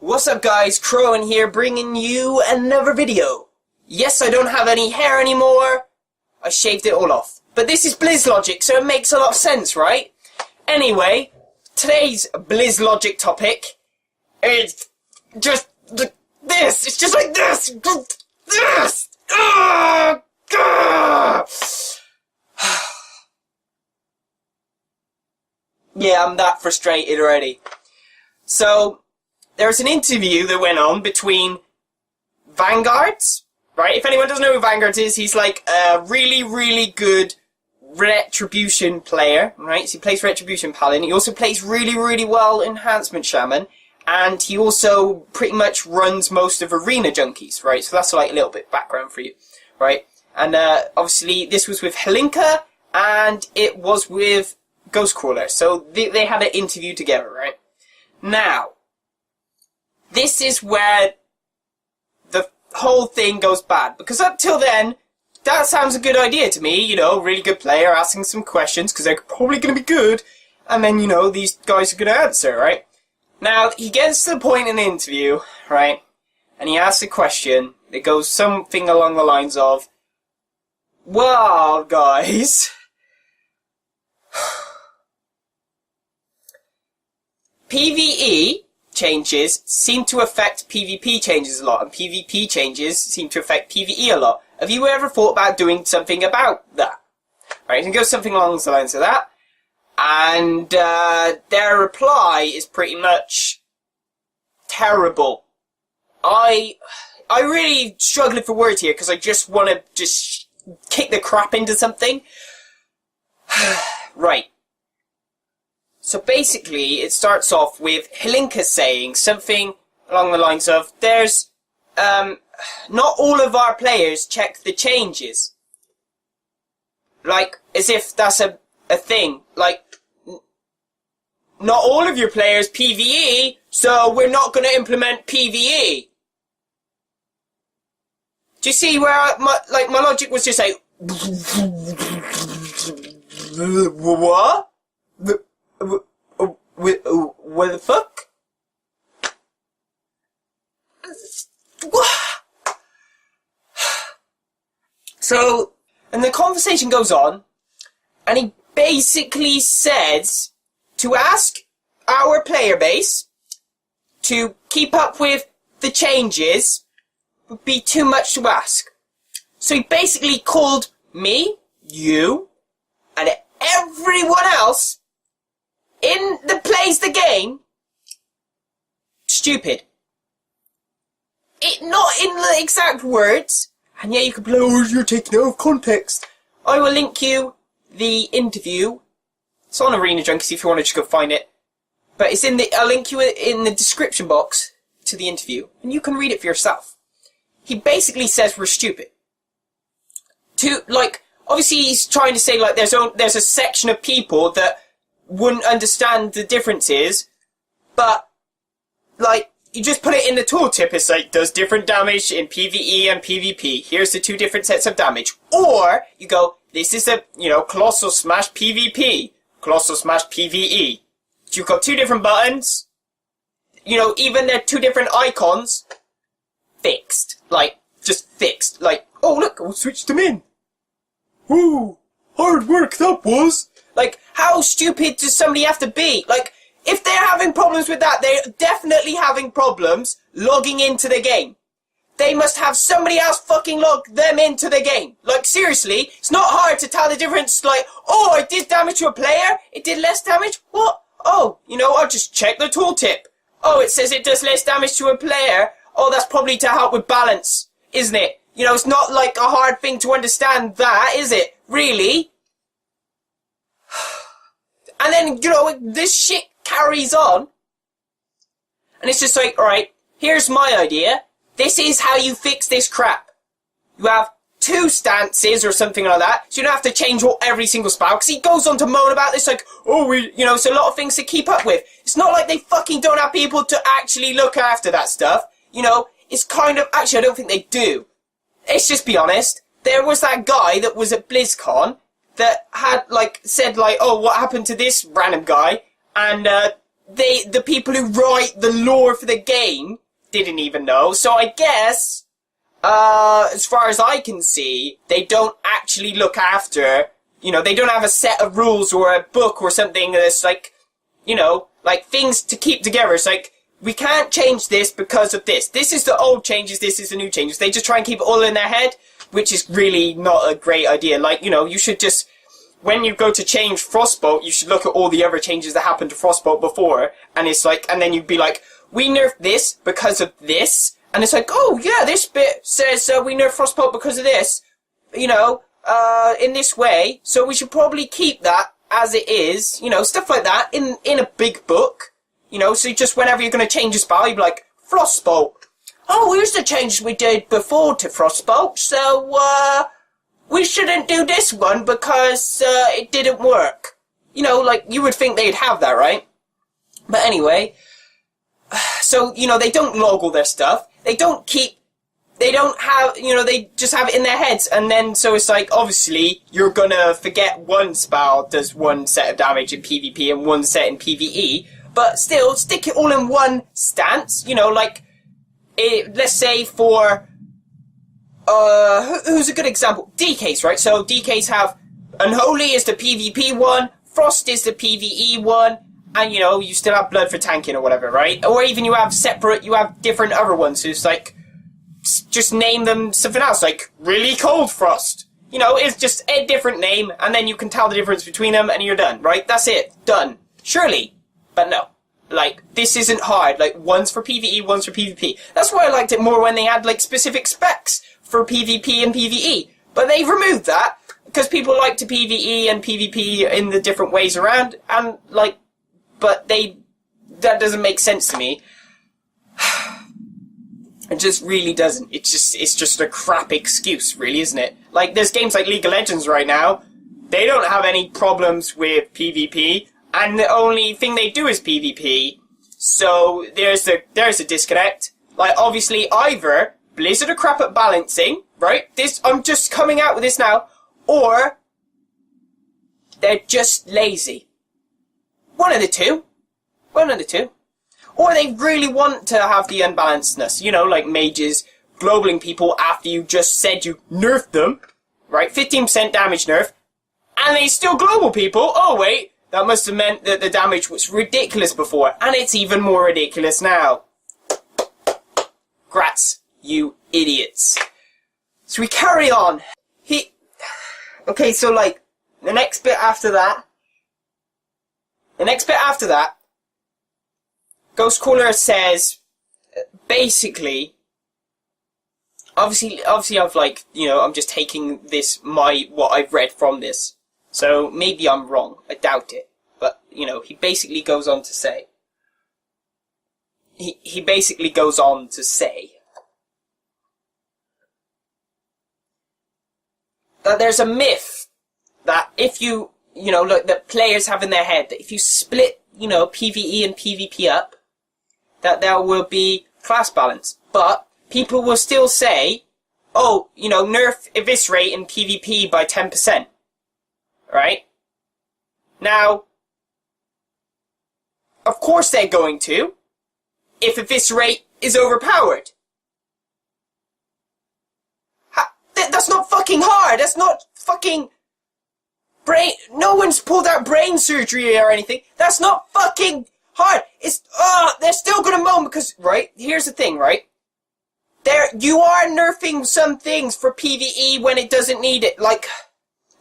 What's up guys, Crowan here bringing you another video. Yes, I don't have any hair anymore. I shaved it all off. But this is Blizz Logic, so it makes a lot of sense, right? Anyway, today's Blizz Logic topic is just this. It's just like this. This. Yeah, I'm that frustrated already. So, there was an interview that went on between Vanguards, right? If anyone doesn't know who Vanguards is, he's like a really, really good Retribution player, right? So he plays Retribution Paladin. He also plays really, really well Enhancement Shaman. And he also pretty much runs most of Arena Junkies, right? So that's like a little bit of background for you, right? And obviously this was with Helinka and it was with Ghostcrawler. So they had an interview together, right? Now, this is where the whole thing goes bad. Because up till then, that sounds a good idea to me. You know, really good player asking some questions because they're probably going to be good. And then, you know, these guys are going to answer, right? Now, he gets to the point in the interview, right? And he asks a question that goes something along the lines of, well, guys, PvE changes seem to affect PvP changes a lot, and PvP changes seem to affect PvE a lot. Have you ever thought about doing something about that? Right, and it goes something along the lines of that. And their reply is pretty much terrible. I really struggling for words here because I just want to just kick the crap into something. Right. So basically, it starts off with Helinka saying something along the lines of, there's, not all of our players check the changes. Like, as if that's a thing. Like, not all of your players PvE, so we're not going to implement PvE. Do you see where my logic was just like, what? What the fuck? So, and the conversation goes on, and he basically says to ask our player base to keep up with the changes would be too much to ask. So he basically called me, you, and everyone else that plays the game stupid. It not in the exact words, and yeah, you could be like, oh, you're taking it out of context. I will link you the interview. It's on Arena Junkies if you want to just go find it. But it's I'll link you in the description box to the interview, and you can read it for yourself. He basically says we're stupid. Obviously he's trying to say, like, there's a section of people that wouldn't understand the differences, but, like, you just put it in the tooltip. It's like, does different damage in PvE and PvP. Here's the two different sets of damage. Or, you go, this is a, Colossal Smash PvP. Colossal Smash PvE. You've got two different buttons. Even they're two different icons. Fixed. Like, just fixed. Like, oh look, I'll switch them in. Ooh, hard work that was. Like, how stupid does somebody have to be? Like, if they're having problems with that, they're definitely having problems logging into the game. They must have somebody else fucking log them into the game. Like, seriously, it's not hard to tell the difference. Like, oh, I did damage to a player, it did less damage? What? Oh, I'll just check the tooltip. Oh, it says it does less damage to a player. Oh, that's probably to help with balance, isn't it? It's not like a hard thing to understand that, is it? Really? And then, this shit carries on. And it's just like, alright, here's my idea. This is how you fix this crap. You have two stances or something like that, so you don't have to change every single spell. Because he goes on to moan about this, like, oh, it's a lot of things to keep up with. It's not like they fucking don't have people to actually look after that stuff. It's kind of, actually, I don't think they do. Let's just be honest. There was that guy that was at BlizzCon that had, said, oh, what happened to this random guy? And the people who write the lore for the game didn't even know. So I guess, as far as I can see, they don't actually look after, you know, they don't have a set of rules or a book or something that's like, you know, like things to keep together. It's like, we can't change this because of this. This is the old changes, this is the new changes. They just try and keep it all in their head, which is really not a great idea. Like, you know, you should just, when you go to change Frostbolt, you should look at all the other changes that happened to Frostbolt before, and it's like, and then you'd be like, we nerfed this because of this, and it's like, oh yeah, this bit says we nerfed Frostbolt because of this, you know, in this way, so we should probably keep that as it is, you know, stuff like that, in a big book, you know, so just whenever you're going to change a spell, you'd be like, Frostbolt. Oh, here's the changes we did before to Frostbolt, so, we shouldn't do this one because, it didn't work. You know, like, you would think they'd have that, right? But anyway, so, you know, they don't log all their stuff, they don't have, you know, they just have it in their heads, and then, so it's like, obviously, you're gonna forget one spell does one set of damage in PvP and one set in PvE, but still, stick it all in one stance, you know, like, let's say for, who's a good example? DKs, right? So DKs have Unholy is the PvP one, Frost is the PvE one, and you know, you still have Blood for tanking or whatever, right? Or even you have different other ones, so it's like, just name them something else, like Really Cold Frost. You know, it's just a different name, and then you can tell the difference between them, and you're done, right? That's it. Done. Surely. But no. Like, this isn't hard. Like, one's for PvE, one's for PvP. That's why I liked it more when they had, like, specific specs for PvP and PvE. But they've removed that, because people like to PvE and PvP in the different ways around, and, like, but that doesn't make sense to me. It just really doesn't. It's just a crap excuse, really, isn't it? Like, there's games like League of Legends right now, they don't have any problems with PvP, and the only thing they do is PvP, so there's a disconnect. Like, obviously, either Blizzard are crap at balancing, right? I'm just coming out with this now, or they're just lazy. One of the two. One of the two. Or they really want to have the unbalancedness, you know, like mages globaling people after you just said you nerfed them, right? 15% damage nerf, and they still global people. Oh wait, that must have meant that the damage was ridiculous before, and it's even more ridiculous now. Grats, you idiots. So we carry on. Okay, so like, the next bit after that, Ghostcaller says, basically, obviously I've like, you know, I'm just taking this, what I've read from this. So maybe I'm wrong. I doubt it. But, you know, he basically goes on to say, he basically goes on to say that there's a myth that if you know, look, that players have in their head that if you split, you know, PvE and PvP up, that there will be class balance. But people will still say, oh, you know, nerf Eviscerate in PvP by 10%. Right? Now, of course they're going to, if Eviscerate is overpowered. That's not fucking hard. That's not fucking brain. No one's pulled out brain surgery or anything. That's not fucking hard. They're still gonna moan because, right? Here's the thing, right? You are nerfing some things for PvE when it doesn't need it. Like,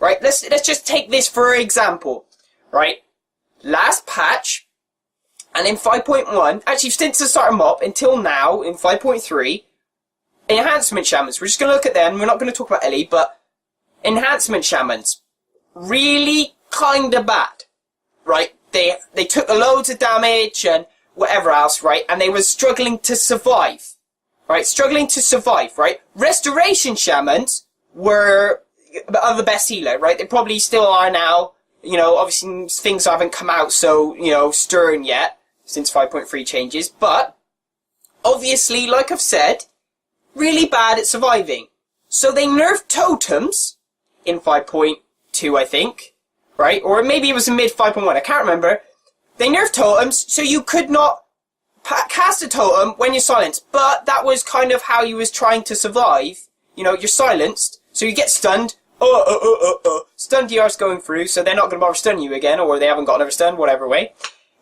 right? Let's just take this for example, right? Last patch, and in 5.1, actually since the start of MOP until now in 5.3, enhancement shamans. We're just gonna look at them. We're not gonna talk about Ellie, but enhancement shamans, really kinda bad, right? They took loads of damage and whatever else, right? And they were struggling to survive, right? Struggling to survive, right? Restoration shamans are the best healer, right? They probably still are now. You know, obviously things haven't come out so, you know, stern yet since 5.3 changes, but obviously, like I've said, really bad at surviving. So they nerfed totems in 5.2, I think, right? Or maybe it was in mid 5.1, I can't remember. They nerfed totems, so you could not cast a totem when you're silenced. But that was kind of how you was trying to survive. You know, you're silenced, so you get stunned. Stun DR's going through, so they're not going to bother stunning you again, or they haven't got another stun, whatever way.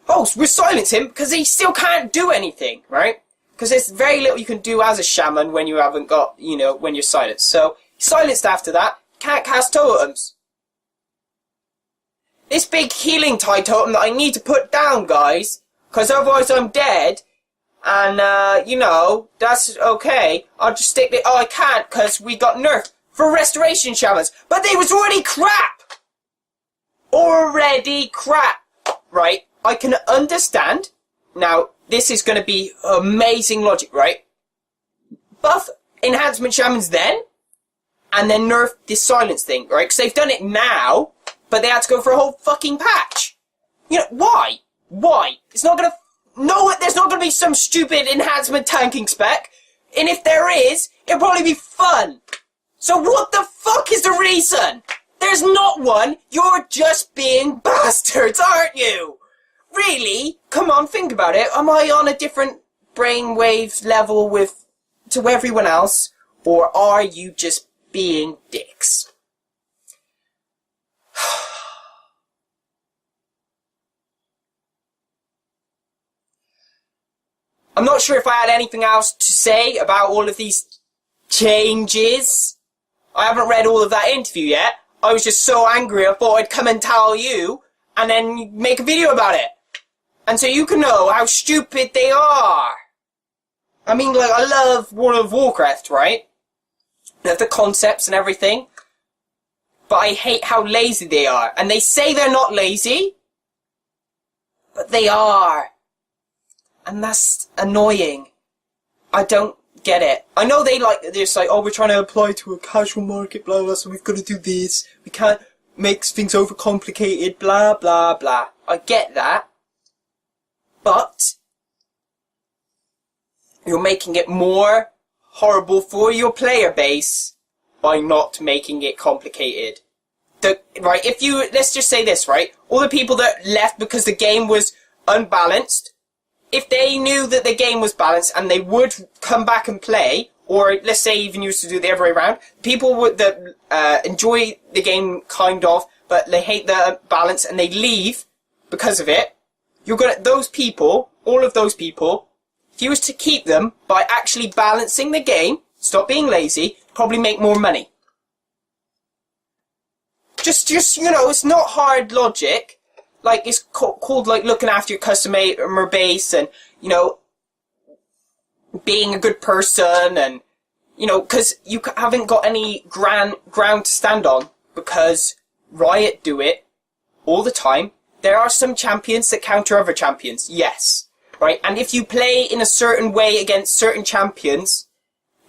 Oh, so we silence him, because he still can't do anything, right? Because there's very little you can do as a shaman when you haven't got, you know, when you're silenced. So, silenced after that, can't cast totems. This big healing tide totem that I need to put down, guys, because otherwise I'm dead, and, you know, that's okay. I'll just stick it. Oh, I can't, because we got nerfed for restoration shamans, but they was already crap! Already crap, right? I can understand. Now, this is going to be amazing logic, right? Buff enhancement shamans then, and then nerf this silence thing, right? Because they've done it now, but they had to go for a whole fucking patch. You know, why? Why? It's not going to... No, there's not going to be some stupid enhancement tanking spec. And if there is, it'll probably be fun. So what the fuck is the reason? There's not one. You're just being bastards, aren't you? Really? Come on, think about it. Am I on a different brainwave level to everyone else? Or are you just being dicks? I'm not sure if I had anything else to say about all of these changes. I haven't read all of that interview yet. I was just so angry I thought I'd come and tell you and then make a video about it. And so you can know how stupid they are. I mean, like, I love World of Warcraft, right? I love the concepts and everything. But I hate how lazy they are. And they say they're not lazy, but they are. And that's annoying. I don't get it. I know they're just like, oh, we're trying to apply to a casual market, blah, blah, so we've got to do this. We can't make things overcomplicated, blah, blah, blah. I get that. But you're making it more horrible for your player base by not making it complicated. Right, if you, let's just say this, right? All the people that left because the game was unbalanced, if they knew that the game was balanced and they would come back and play, or let's say even used to do the other way around, people that enjoy the game kind of, but they hate the balance and they leave because of it, you're gonna, those people, all of those people, if you was to keep them by actually balancing the game, stop being lazy, probably make more money. Just, you know, it's not hard logic. Like, it's called, like, looking after your customer base and, you know, being a good person and, you know, because you haven't got any ground to stand on because Riot do it all the time. There are some champions that counter other champions, yes, right? And if you play in a certain way against certain champions,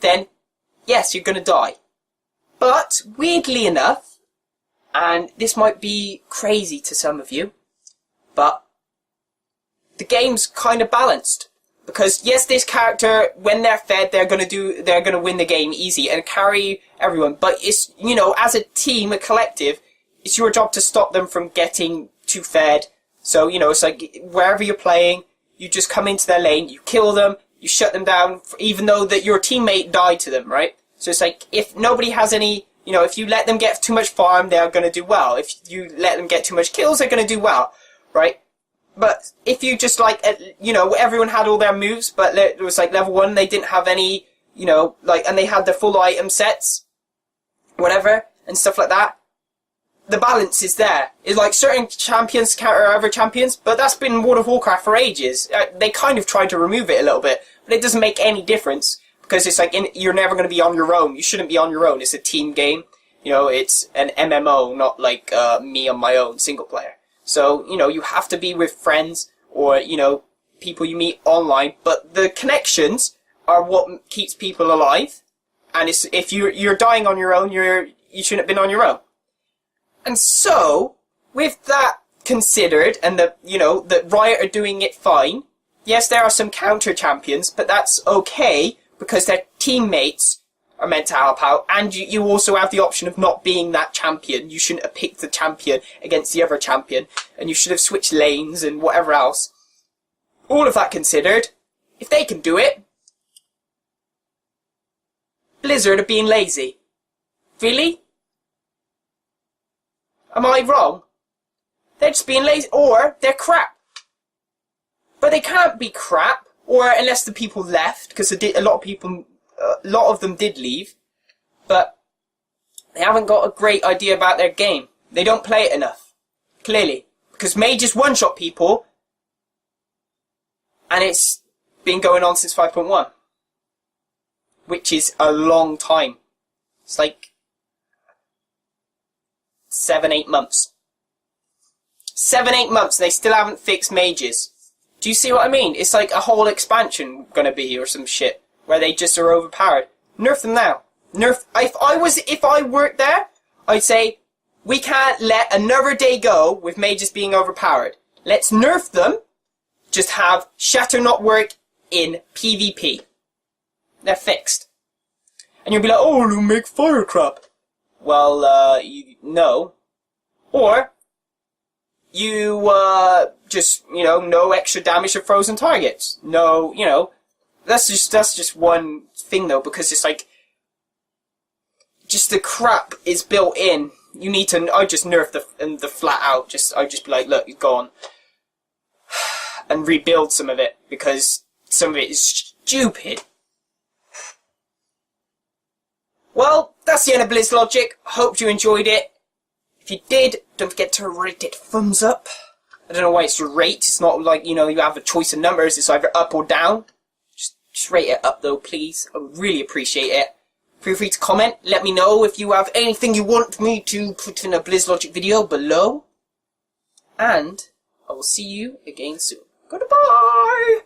then, yes, you're going to die. But, weirdly enough, and this might be crazy to some of you, but the game's kind of balanced. Because, yes, this character, when they're fed, they're gonna win the game easy and carry everyone. But it's, you know, as a team, a collective, it's your job to stop them from getting too fed. So, you know, it's like, wherever you're playing, you just come into their lane, you kill them, you shut them down, even though that your teammate died to them, right? So it's like, if nobody has any, you know, if you let them get too much farm, they're gonna do well. If you let them get too much kills, they're gonna do well, right? But if you just, like, you know, everyone had all their moves, but it was, like, level 1, they didn't have any, you know, like, and they had the full item sets, whatever, and stuff like that. The balance is there. It's like certain champions counter other champions, but that's been World of Warcraft for ages. They kind of tried to remove it a little bit, but it doesn't make any difference, because it's like, you're never going to be on your own. You shouldn't be on your own. It's a team game. You know, it's an MMO, not like, me on my own, single player. So, you know, you have to be with friends or, you know, people you meet online, but the connections are what keeps people alive. And it's, if you're dying on your own, you shouldn't have been on your own. And so, with that considered, and the, you know, that Riot are doing it fine, yes, there are some counter champions, but that's okay, because their teammates are meant to help out, and you also have the option of not being that champion. You shouldn't have picked the champion against the other champion, and you should have switched lanes and whatever else. All of that considered, if they can do it, Blizzard are being lazy. Really? Am I wrong? They're just being lazy, or they're crap. But they can't be crap, or unless the people left, because a lot of them did leave, but they haven't got a great idea about their game. They don't play it enough, clearly, because mages one-shot people, and it's been going on since 5.1, which is a long time. It's like 7-8 months. 7-8 months, and they still haven't fixed mages. Do you see what I mean? It's like a whole expansion gonna be, or some shit, where they just are overpowered. Nerf them now. Nerf. If I worked there, I'd say, we can't let another day go with mages being overpowered. Let's nerf them. Just have Shatter not work in PvP. They're fixed. And you'll be like, oh, it'll make fire crap. Well, no. Or, you, just, no extra damage to frozen targets. No, that's just one thing though, because it's like, just the crap is built in. You need to, I just nerf the flat out, I'd just be like, look, you're gone. And rebuild some of it, because some of it is stupid. Well, that's the end of Blizz Logic. Hope you enjoyed it. If you did, don't forget to rate it thumbs up. I don't know why it's rate. It's not like, you have a choice of numbers. It's either up or down. Just rate it up though, please. I would really appreciate it. Feel free to comment. Let me know if you have anything you want me to put in a Blizz Logic video below. And I will see you again soon. Goodbye!